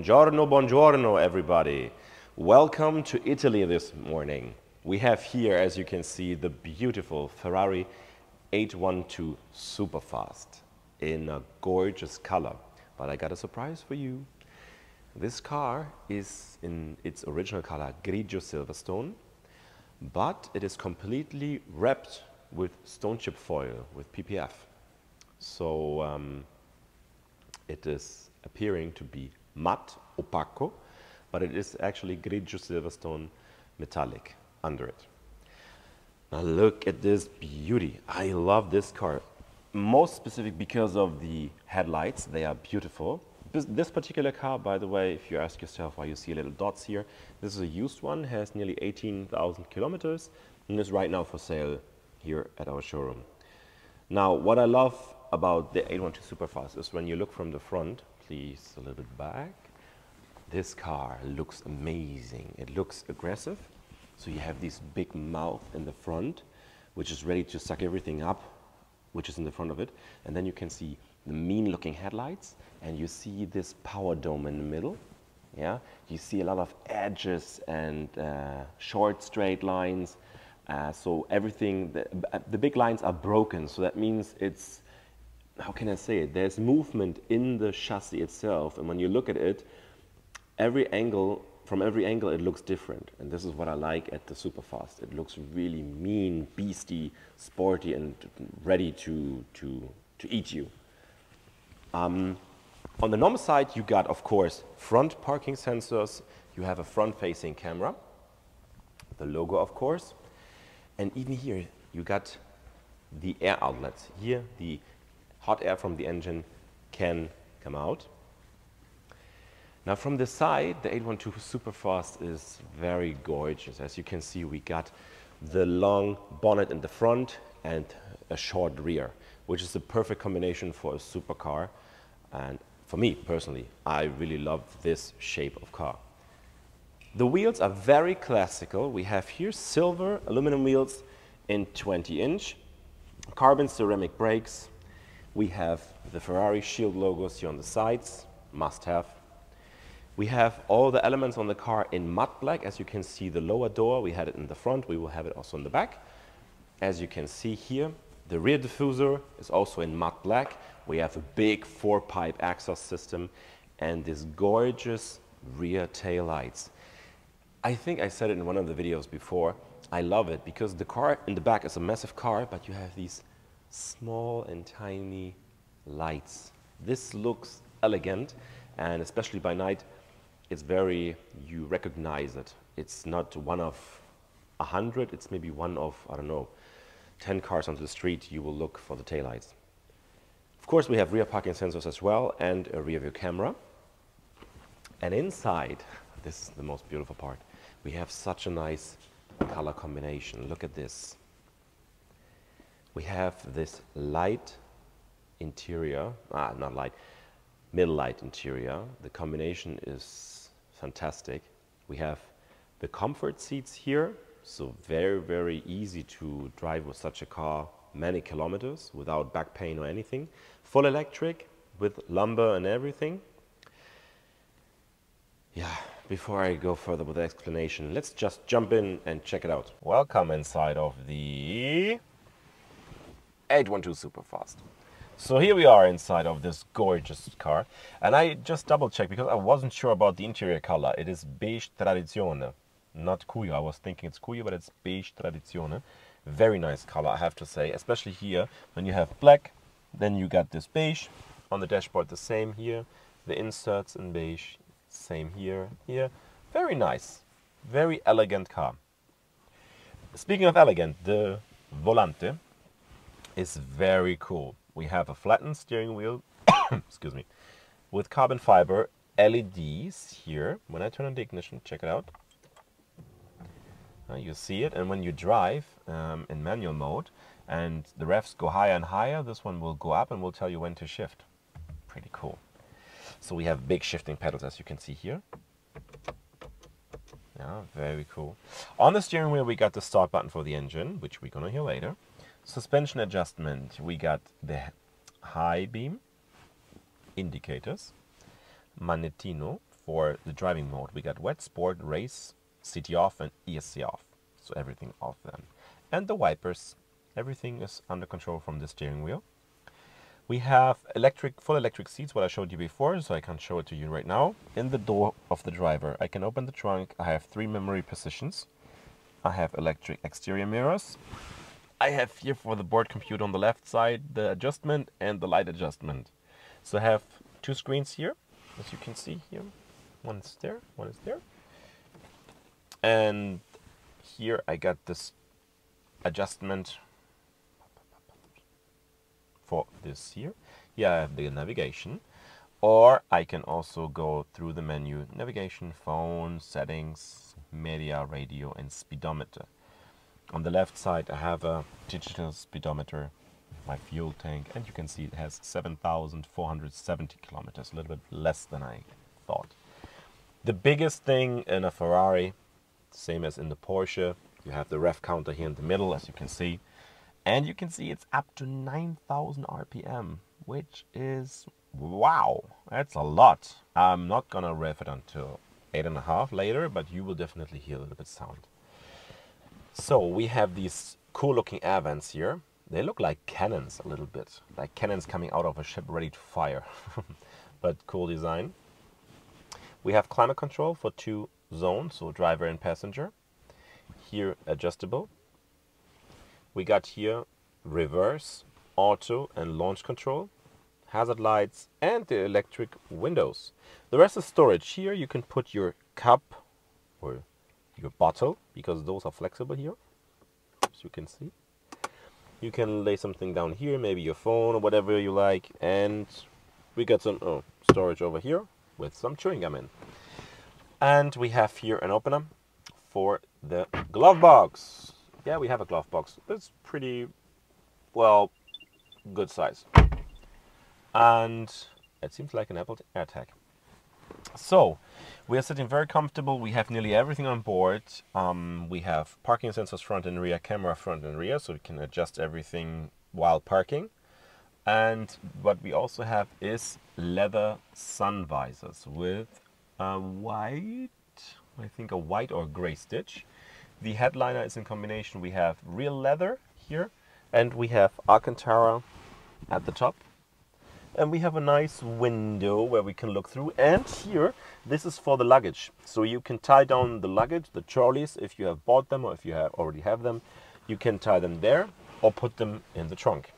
Buongiorno, buongiorno, everybody. Welcome to Italy this morning. We have here, as you can see, the beautiful Ferrari 812 Superfast in a gorgeous color. But I got a surprise for you. This car is in its original color, grigio silverstone, but it is completely wrapped with stone chip foil, with PPF. So it is appearing to be matte, opaco, but it is actually grigio silverstone metallic under it. Now look at this beauty. I love this car. Most specific because of the headlights. They are beautiful. This particular car, by the way, if you ask yourself why you see little dots here, this is a used one, has nearly 18,000 kilometers, and is right now for sale here at our showroom. Now, what I love about the 812 Superfast is when you look from the front, please a little bit back, this car looks amazing. It looks aggressive. So you have this big mouth in the front, which is ready to suck everything up, which is in the front of it. And then you can see the mean looking headlights, and you see this power dome in the middle. Yeah, you see a lot of edges and short straight lines. So everything, the big lines are broken. So that means it's, how can I say it? There's movement in the chassis itself. And when you look at it, from every angle it looks different. And this is what I like at the Superfast. It looks really mean, beastie, sporty, and ready to eat you. On the normal side, you got, of course, front parking sensors. You have a front-facing camera, the logo, of course. And even here, you got the air outlets. Here, the hot air from the engine can come out. Now, from the side, the 812 Superfast is very gorgeous. As you can see, we got the long bonnet in the front and a short rear, which is the perfect combination for a supercar. And for me, personally, I really love this shape of car. The wheels are very classical. We have here silver aluminum wheels in 20-inch, carbon ceramic brakes. We have the Ferrari Shield logos here on the sides, must have. We have all the elements on the car in matte black. As you can see, the lower door, we had it in the front. We will have it also in the back. As you can see here, the rear diffuser is also in matte black. We have a big 4-pipe exhaust system and this gorgeous rear tail lights. I think I said it in one of the videos before. I love it because the car in the back is a massive car, but you have these small and tiny lights. This looks elegant, and especially by night, it's very, you recognize it. It's not one of 100, it's maybe one of, I don't know, 10 cars onto the street, you will look for the taillights. Of course, we have rear parking sensors as well and a rear view camera. And inside, this is the most beautiful part, we have such a nice color combination. Look at this. We have this light interior, not light, middle light interior. The combination is fantastic. We have the comfort seats here, so very, very easy to drive with such a car many kilometers without back pain or anything. Full electric with lumbar and everything. Yeah, before I go further with the explanation, let's just jump in and check it out. Welcome inside of the 812 Superfast. So here we are inside of this gorgeous car, and I just double checked because I wasn't sure about the interior color. It is beige tradizione, not cuyo. I was thinking it's cuyo, but it's beige tradizione. Very nice color, I have to say, especially here when you have black, then you got this beige on the dashboard. The same here, the inserts in beige, same here. Very nice, very elegant car. Speaking of elegant, the Volante is very cool. We have a flattened steering wheel, excuse me, with carbon fiber LEDs here. When I turn on the ignition, check it out. You see it, and when you drive in manual mode and the revs go higher and higher, this one will go up and will tell you when to shift. Pretty cool. So we have big shifting pedals, as you can see here. Yeah, very cool. On the steering wheel, we got the start button for the engine, which we're gonna hear later. Suspension adjustment, we got the high beam indicators, manettino for the driving mode. We got wet, sport, race, city off, and ESC off. So everything off then. And the wipers, everything is under control from the steering wheel. We have full electric seats, what I showed you before, so I can show it to you right now. In the door of the driver, I can open the trunk. I have 3 memory positions. I have electric exterior mirrors. I have here for the board computer on the left side, the adjustment and the light adjustment. So I have 2 screens here, as you can see here. One is there, one is there. And here I got this adjustment for this here. Here I have the navigation, or I can also go through the menu: navigation, phone, settings, media, radio, and speedometer. On the left side I have a digital speedometer, my fuel tank, and you can see it has 7,470 kilometers, a little bit less than I thought. The biggest thing in a Ferrari, same as in the Porsche, you have the ref counter here in the middle, as you can see. And you can see it's up to 9,000 RPM, which is, wow, that's a lot. I'm not gonna rev it until 8.5 later, but you will definitely hear a little bit sound. So we have these cool looking air vents here. They look like cannons a little bit, like cannons coming out of a ship ready to fire, but cool design. We have climate control for 2 zones, so driver and passenger. Here adjustable. We got here reverse, auto, and launch control, hazard lights, and the electric windows. The rest is storage. Here you can put your cup or your bottle, because those are flexible here, as you can see. You can lay something down here, maybe your phone or whatever you like. And we got some storage over here with some chewing gum in. And we have here an opener for the glove box. Yeah, we have a glove box. It's pretty, well, good size. And it seems like an Apple AirTag. So, we are sitting very comfortable. We have nearly everything on board. We have parking sensors front and rear, camera front and rear, so we can adjust everything while parking. And what we also have is leather sun visors with a white, I think a white or gray stitch. The headliner is in combination. We have real leather here, and we have Alcantara at the top. And we have a nice window where we can look through. And here, this is for the luggage. So you can tie down the luggage, the trolleys, if you have bought them or if you already have them. You can tie them there or put them in the trunk.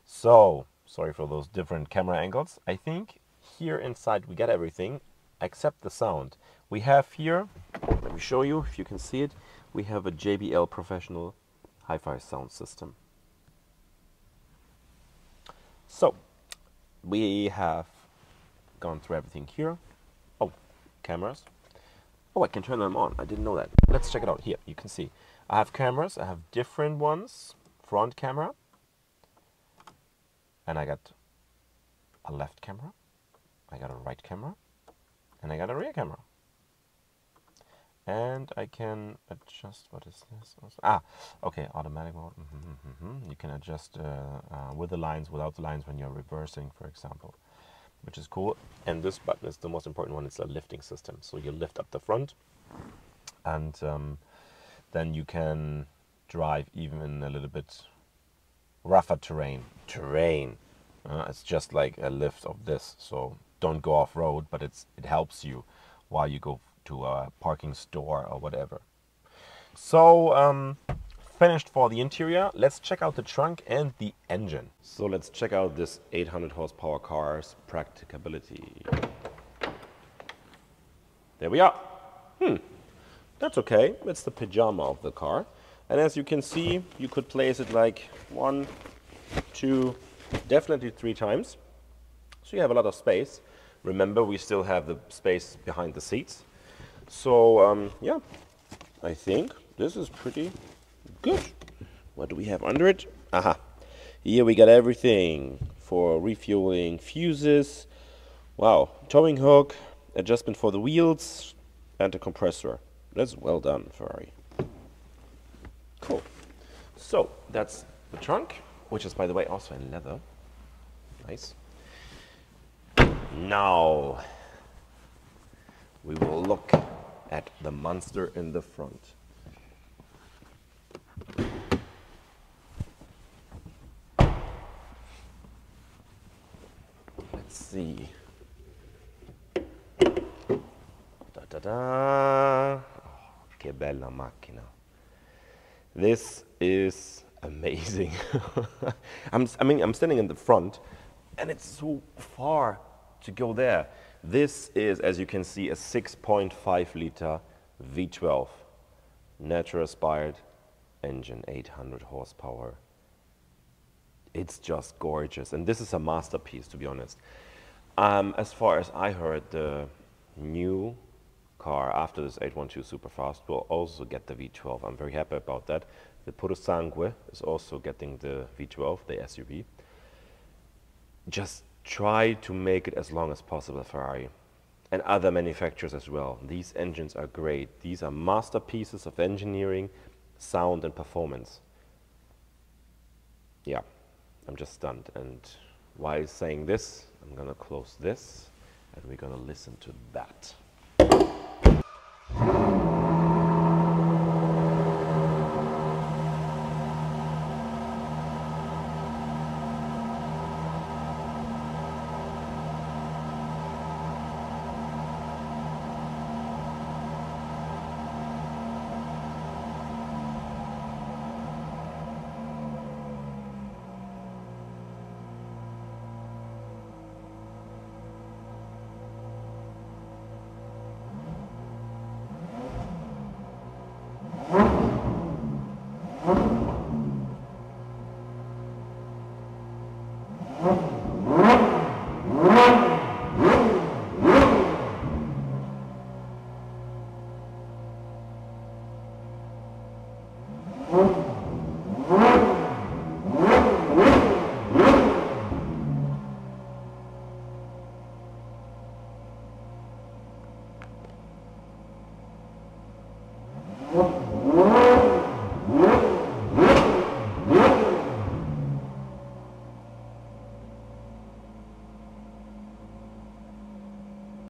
So, sorry for those different camera angles. I think here inside we get everything except the sound. We have here, let me show you if you can see it, we have a JBL Professional Hi-Fi sound system. So, we have gone through everything here. Oh, cameras. Oh, I can turn them on. I didn't know that. Let's check it out. Here, you can see. I have cameras. I have different ones. Front camera. And I got a left camera. I got a right camera. And I got a rear camera. And I can adjust, what is this? Ah, okay, automatic mode. You can adjust with the lines, without the lines when you're reversing, for example, which is cool. And this button is the most important one. It's a lifting system. So you lift up the front, and then you can drive even in a little bit rougher terrain. It's just like a lift of this. So don't go off road, but it helps you while you go to a parking store or whatever. So finished for the interior. Let's check out the trunk and the engine. So let's check out this 800 horsepower car's practicability. There we are. That's okay. It's the pajama of the car. And as you can see, you could place it like 1, 2, definitely 3 times. So you have a lot of space. Remember, we still have the space behind the seats. So, yeah, I think this is pretty good. What do we have under it? Aha. Here we got everything for refueling, fuses. Wow. Towing hook, adjustment for the wheels, and a compressor. That's well done, Ferrari. Cool. So, that's the trunk, which is, by the way, also in leather. Nice. Now, we will look at the monster in the front. Let's see. Oh, che bella macchina. This is amazing. I'm standing in the front, and it's so far to go there. This is, as you can see, a 6.5 liter V12 natural aspired engine, 800 horsepower. It's just gorgeous, and this is a masterpiece, to be honest. As far as I heard, the new car after this 812 Superfast will also get the V12. I'm very happy about that. The Purosangue is also getting the V12, the SUV. Just try to make it as long as possible, Ferrari, and other manufacturers as well. These engines are great. These are masterpieces of engineering, sound, and performance. Yeah, I'm just stunned. And while saying this, I'm gonna close this, and we're gonna listen to that. What?